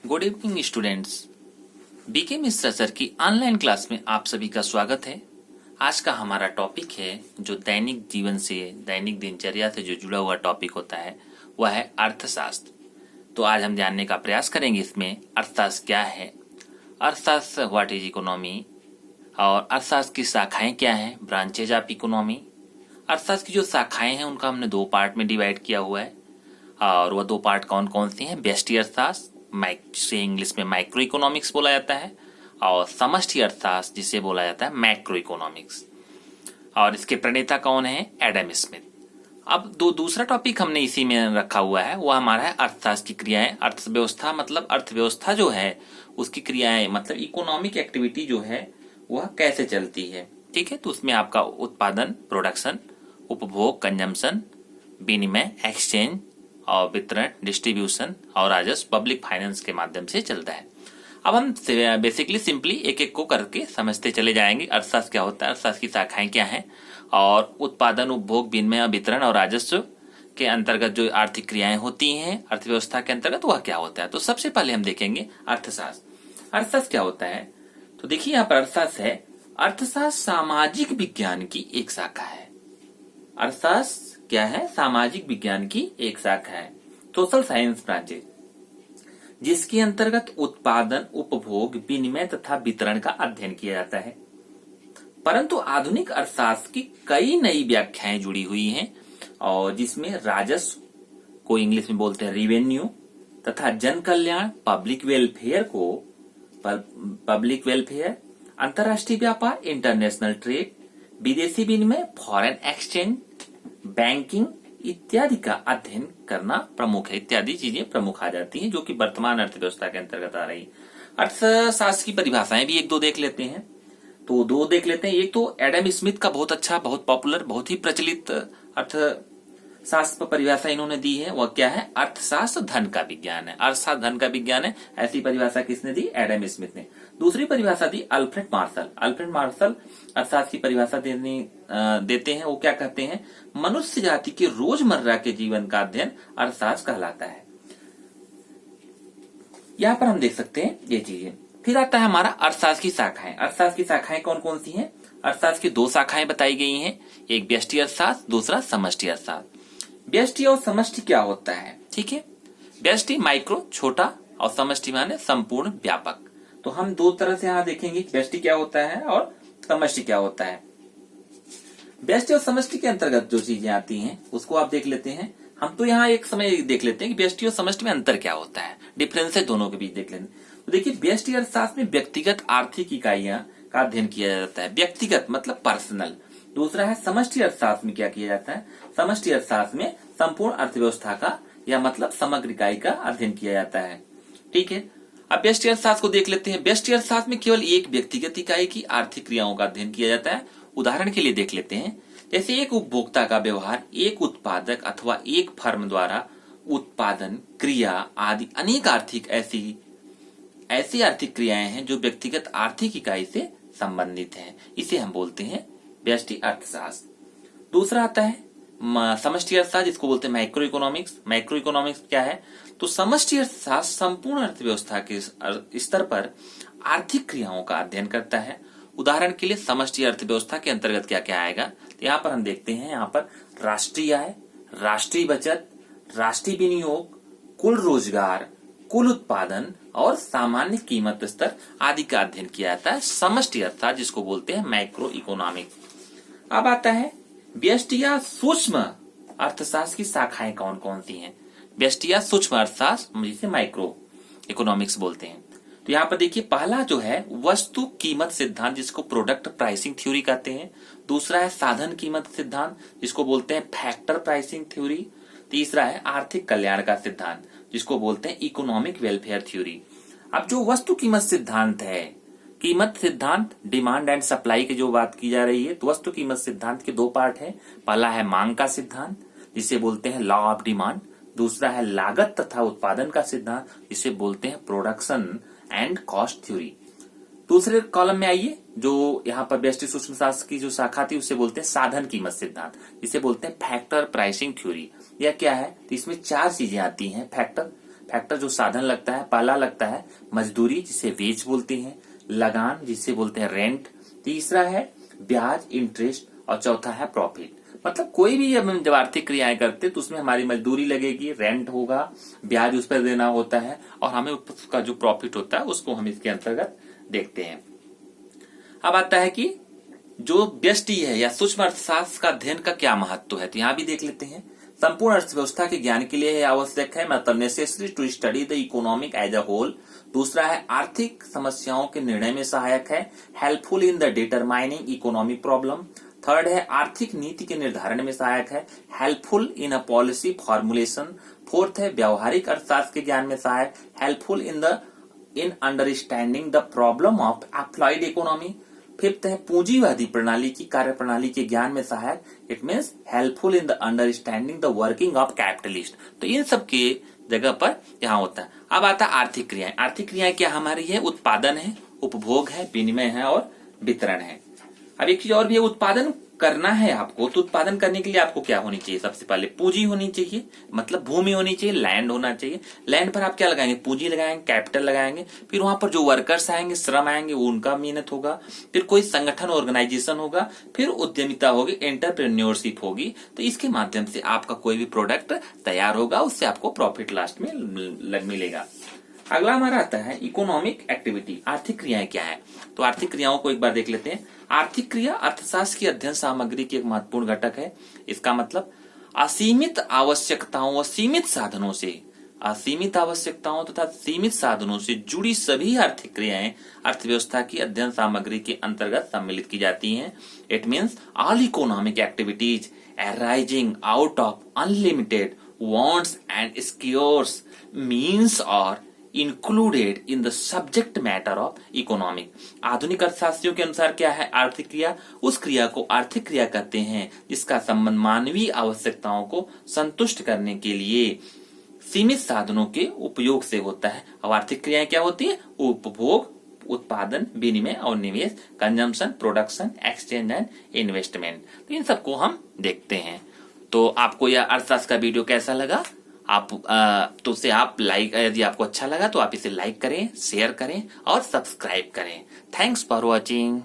Good evening students. BK Mishra sir की online class में आप सभी का स्वागत है। आज का हमारा टॉपिक है जो दैनिक जीवन से, दैनिक दिनचर्या से जो जुड़ा हुआ टॉपिक होता है वह है अर्थशास्त्र। तो आज हम जानने का प्रयास करेंगे इसमें अर्थशास्त्र क्या है, अर्थशास्त्र व्हाट इज इकोनॉमी, और अर्थशास्त्र की शाखाएं क्या हैं, ब्रांचेज ऑफ इकोनॉमी। अर्थशास्त्र की जो शाखाएं हैं उनका हमने दो पार्ट में डिवाइड किया हुआ है, और वह दो पार्ट कौन कौन से हैं? व्यष्टि अर्थशास्त्र जिसे इंग्लिश में माइक्रो इकोनॉमिक्स बोला जाता है, और समष्टि अर्थशास्त्र जिसे बोला जाता है मैक्रो इकोनॉमिक्स। और इसके प्रणेता कौन है? Adam Smith. अब दूसरा टॉपिक हमने इसी में रखा हुआ है, वह हमारा है अर्थशास्त्र की क्रियाएं। अर्थव्यवस्था मतलब अर्थव्यवस्था जो है उसकी क्रियाएं मतलब इकोनॉमिक एक्टिविटी जो है वह कैसे चलती है। ठीक है, तो उसमें आपका उत्पादन, प्रोडक्शन, उपभोग, कंजम्पशन, विनिमय, एक्सचेंज, और वितरण, डिस्ट्रीब्यूशन, और राजस्व पब्लिक फाइनेंस के माध्यम से चलता है। अब हम बेसिकली सिंपली एक एक को करके समझते चले जाएंगे। अर्थशास्त्र क्या होता है, अर्थशास्त्र की शाखाएं क्या हैं, और उत्पादन, उपभोग, विनिमय, वितरण और राजस्व के अंतर्गत जो आर्थिक क्रियाएं होती हैं अर्थव्यवस्था के अंतर्गत वह क्या होता है। तो सबसे पहले हम देखेंगे अर्थशास्त्र। अर्थशास्त्र क्या होता है, तो देखिए यहाँ पर अर्थशास्त्र है, अर्थशास्त्र सामाजिक विज्ञान की एक शाखा है। अर्थशास्त्र क्या है? सामाजिक विज्ञान की एक शाखा है, सोशल साइंस ब्रांचेज, जिसके अंतर्गत उत्पादन, उपभोग, विनिमय तथा वितरण का अध्ययन किया जाता है। परंतु आधुनिक अर्थशास्त्र की कई नई व्याख्याएं जुड़ी हुई हैं, और जिसमें राजस्व को इंग्लिश में बोलते हैं रिवेन्यू, तथा जन कल्याण, पब्लिक वेलफेयर, अंतर्राष्ट्रीय व्यापार, इंटरनेशनल ट्रेड, विदेशी विनिमय, फॉरेन एक्सचेंज, बैंकिंग इत्यादि का अध्ययन करना प्रमुख है। इत्यादि चीजें प्रमुख आ जाती हैं जो कि वर्तमान अर्थव्यवस्था के अंतर्गत आ रही। अर्थशास्त्र की परिभाषाएं भी एक दो देख लेते हैं। एक तो एडम स्मिथ का बहुत अच्छा, बहुत पॉपुलर, बहुत ही प्रचलित अर्थशास्त्र परिभाषा इन्होंने दी है। वह क्या है? अर्थशास्त्र धन का विज्ञान है। अर्थशास्त्र धन का विज्ञान है, ऐसी परिभाषा किसने दी? एडम स्मिथ ने। दूसरी परिभाषा दी अल्फ्रेड मार्शल। अल्फ्रेड मार्शल अर्थशास्त्र की परिभाषा देते हैं। वो क्या कहते हैं? मनुष्य जाति के रोजमर्रा के जीवन का अध्ययन अर्थशास्त्र कहलाता है। यहाँ पर हम देख सकते हैं ये चीजें। फिर आता है हमारा अर्थशास्त्र की शाखाएं। अर्थशास्त्र की शाखाएं कौन कौन सी हैं? अर्थशास्त्र की दो शाखाएं बताई गई हैं, एक व्यष्टि अर्थशास्त्र, दूसरा समष्टि अर्थशास्त्र। व्यष्टि और समष्टि क्या होता है? ठीक है, व्यष्टि माइक्रो छोटा, और समष्टि माने संपूर्ण व्यापक। तो हम दो तरह से यहाँ देखेंगे, व्यष्टि क्या होता है और समष्टि क्या होता है। व्यष्टि और समष्टि के अंतर्गत जो चीजें आती हैं उसको आप देख लेते हैं। हम तो यहाँ एक समय देख लेते हैं कि व्यष्टि और समष्टि में अंतर क्या होता है, डिफरेंस है दोनों के बीच देख लेते हैं। तो देखिए, व्यष्टि अर्थशास्त्र में व्यक्तिगत आर्थिक इकाइयां का अध्ययन किया जाता है, व्यक्तिगत मतलब पर्सनल। दूसरा है समष्टि अर्थशास्त्र में क्या किया जाता है? समष्टि अर्थशास्त्र में संपूर्ण अर्थव्यवस्था का या मतलब समग्र इकाई का अध्ययन किया जाता है। ठीक है, अब व्यष्टि अर्थशास्त्र को देख लेते हैं। व्यष्टि अर्थशास्त्र में केवल एक व्यक्तिगत इकाई की आर्थिक क्रियाओं का अध्ययन किया जाता है। उदाहरण के लिए देख लेते हैं, जैसे एक उपभोक्ता का व्यवहार एक उत्पादक अथवा एक फर्म द्वारा उत्पादन, क्रिया आदि अनेक आर्थिक ऐसी आर्थिक क्रियाएं हैं जो व्यक्तिगत आर्थिक इकाई से संबंधित हैं। इसे हम बोलते हैं व्यष्टि अर्थशास्त्र। दूसरा आता है समष्टि अर्थशास्त्र, जिसको बोलते हैं माइक्रो इकोनॉमिक्स। माइक्रो इकोनॉमिक्स क्या है? तो समष्टि अर्थशास्त्र संपूर्ण अर्थव्यवस्था के स्तर पर आर्थिक क्रियाओं का अध्ययन करता है। उदाहरण के लिए समष्टि अर्थव्यवस्था के अंतर्गत क्या क्या आएगा, तो यहाँ पर हम देखते हैं, यहाँ पर राष्ट्रीय आय, राष्ट्रीय बचत, राष्ट्रीय विनियोग, कुल रोजगार, कुल उत्पादन और सामान्य कीमत स्तर आदि का अध्ययन किया जाता है समष्टि अर्थशास्त्र, जिसको बोलते हैं मैक्रो इकोनॉमिक्स। अब आता है व्यष्टि या सूक्ष्म अर्थशास्त्र की शाखाएं कौन कौन सी हैं। व्यष्टि या सूक्ष्म अर्थशास्त्र जिसे माइक्रो इकोनॉमिक्स बोलते हैं। तो यहाँ पर देखिए, पहला जो है वस्तु कीमत सिद्धांत, जिसको प्रोडक्ट प्राइसिंग थ्योरी कहते हैं। दूसरा है साधन कीमत सिद्धांत, जिसको बोलते हैं फैक्टर प्राइसिंग थ्योरी। तीसरा है आर्थिक कल्याण का सिद्धांत, जिसको बोलते हैं इकोनॉमिक वेलफेयर थ्योरी। अब जो वस्तु कीमत सिद्धांत है, कीमत सिद्धांत डिमांड एंड सप्लाई की जो बात की जा रही है, तो वस्तु कीमत सिद्धांत के दो पार्ट है। पहला है मांग का सिद्धांत, जिसे बोलते हैं लॉ ऑफ डिमांड। दूसरा है लागत तथा उत्पादन का सिद्धांत, जिसे बोलते हैं प्रोडक्शन एंड कॉस्ट थ्योरी। दूसरे कॉलम में आइए, जो यहाँ पर व्यष्टि सूक्ष्म शास्त्र की जो शाखा थी उसे बोलते हैं साधन कीमत सिद्धांत, जिसे बोलते हैं फैक्टर प्राइसिंग थ्योरी। यह क्या है? तो इसमें चार चीजें आती हैं। फैक्टर जो साधन लगता है, पहला लगता है मजदूरी जिसे वेज बोलते हैं, लगान जिसे बोलते हैं रेंट, तीसरा है ब्याज इंटरेस्ट और चौथा है प्रॉफिट। मतलब कोई भी जब आर्थिक क्रियाएं करते तो उसमें हमारी मजदूरी लगेगी, रेंट होगा, ब्याज उस पर देना होता है और हमें उसका जो प्रॉफिट होता है उसको हम इसके अंतर्गत देखते हैं। अब आता है कि जो व्यष्टि है या सूक्ष्म अर्थशास्त्र का अध्ययन का क्या महत्व है, तो यहाँ भी देख लेते हैं। संपूर्ण अर्थव्यवस्था के ज्ञान के लिए यह आवश्यक है, मतलब necessary to study the economic as a whole. दूसरा है आर्थिक समस्याओं के निर्णय में सहायक है, helpful in the determining economic problem. Third है आर्थिक नीति के निर्धारण में सहायक है, helpful in a policy formulation. Fourth है व्यवहारिक अर्थशास्त्र के ज्ञान में सहायक, helpful in understanding the problem of applied economy. Fifth है पूंजीवादी प्रणाली की कार्य प्रणाली के ज्ञान में सहायक, it means helpful in the understanding the working of capitalist. तो इन सब के जगह पर यहाँ होता है। अब आता है आर्थिक क्रियाएं। आर्थिक क्रियाएं क्या हमारी है? उत्पादन है, उपभोग है, विनिमय है और वितरण है। अब एक चीज और भी है, उत्पादन करना है आपको, तो उत्पादन करने के लिए आपको क्या होनी चाहिए? सबसे पहले पूंजी होनी चाहिए, मतलब भूमि होनी चाहिए, लैंड होना चाहिए। लैंड पर आप क्या लगाएंगे? पूंजी लगाएंगे, कैपिटल लगाएंगे। फिर वहां पर जो वर्कर्स आएंगे, श्रम आएंगे, वो उनका मेहनत होगा। फिर कोई संगठन ऑर्गेनाइजेशन होगा, फिर उद्यमिता होगी, एंटरप्रेन्योरशिप होगी। तो इसके माध्यम से आपका कोई भी प्रोडक्ट तैयार होगा, उससे आपको प्रॉफिट लास्ट में मिलेगा। अगला हमारा आता है इकोनॉमिक एक्टिविटी। आर्थिक क्रियाएं क्या है? तो आर्थिक क्रियाओं को एक बार देख लेते हैं। आर्थिक क्रिया अर्थशास्त्र की अध्ययन सामग्री की एक महत्वपूर्ण घटक है। इसका मतलब असीमित आवश्यकताओं व सीमित साधनों से, असीमित आवश्यकताओं तथा सीमित साधनों से जुड़ी सभी आर्थिक क्रियाएं अर्थव्यवस्था की अध्ययन सामग्री के अंतर्गत सम्मिलित की जाती हैं। It means all economic activities arising out of unlimited wants and scarce means और included in the subject matter of economic. आधुनिक अर्थशास्त्रियों के अनुसार क्या है आर्थिक क्रिया? उस क्रिया को आर्थिक क्रिया कहते हैं जिसका संबंध मानवीय आवश्यकताओं को संतुष्ट करने के लिए सीमित साधनों के उपयोग से होता है। और आर्थिक क्रियाएं क्या होती है? उपभोग, उत्पादन, विनिमय और निवेश, consumption, production, exchange and investment. तो इन सबको हम देखते हैं। तो आपको यह अर्थशास्त्र का वीडियो कैसा लगा? आप तो उसे आप लाइक, यदि आपको अच्छा लगा तो आप इसे लाइक करें, शेयर करें और सब्सक्राइब करें। Thanks for watching.